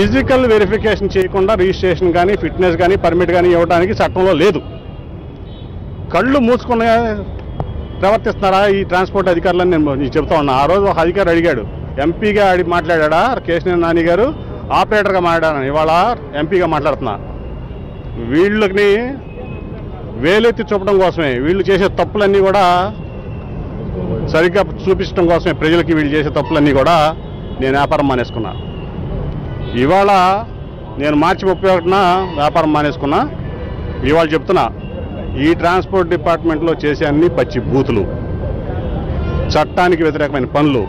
Physical verification చేయకుండా registration కానీ fitness కానీ పర్మిట్ కానీ ఇవ్వడానికి చట్టంలో లేదు. కళ్ళు మూసుకుని ప్రవర్తిస్తున్నారా ఈ ట్రాన్స్పోర్ట్ అధికారులని నేను చెప్తా ఉన్నా. ఆ రోజు ఒక అధికారి అడిగాడు, ఎంపీగా మాట్లాడా కేశినేని నాని గారు, ఆపరేటర్గా మాట్లాడాను, ఇవాళ ఎంపీగా మాట్లాడుతున్నా. వీళ్ళని వేలెత్తి చూపడం కోసమే, వీళ్ళు చేసే తప్పులన్నీ కూడా సరిగ్గా చూపించడం కోసమే ప్రజలకి వీళ్ళు చేసే తప్పులన్నీ కూడా నేను వ్యాపారం మానేసుకున్నా. ఇవాళ నేను మార్చి 31న వ్యాపారం మానేసుకున్నా. ఇవాళ చెప్తున్నా, ఈ ట్రాన్స్పోర్ట్ డిపార్ట్మెంట్లో చేసే అన్ని పచ్చి బూతులు, చట్టానికి వ్యతిరేకమైన పనులు.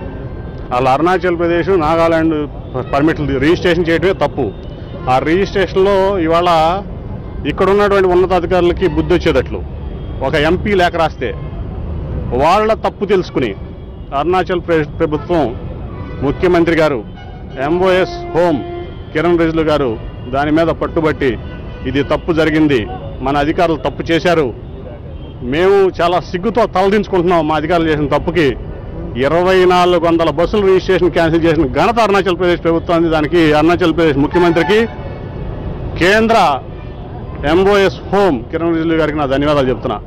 వాళ్ళ అరుణాచల్ ప్రదేశ్ నాగాలాండ్ పర్మిట్లు రిజిస్ట్రేషన్ చేయడమే తప్పు. ఆ రిజిస్ట్రేషన్లో ఇవాళ ఇక్కడ ఉన్నటువంటి ఉన్నతాధికారులకి బుద్ధి వచ్చేటట్లు ఒక ఎంపీ లేఖ రాస్తే వాళ్ళ తప్పు తెలుసుకుని అరుణాచల్ ప్రదేశ్ ప్రభుత్వం ముఖ్యమంత్రి గారు ఎంఓఎస్ హోమ్ కిరణ్ రిజిజు గారు దాని మీద పట్టుబట్టి ఇది తప్పు జరిగింది, మన అధికారులు తప్పు చేశారు, మేము చాలా సిగ్గుతో తలదించుకుంటున్నాం మా అధికారులు చేసిన తప్పుకి 2400 బస్సులు రిజిస్ట్రేషన్ క్యాన్సిల్ చేసిన ఘనత అరుణాచల్ ప్రదేశ్ ప్రభుత్వాన్ని, దానికి అరుణాచల్ ప్రదేశ్ ముఖ్యమంత్రికి, కేంద్ర ఎంఓఎస్ హోమ్ కిరణ్ రిజిజు గారికి నా ధన్యవాదాలు చెప్తున్నా.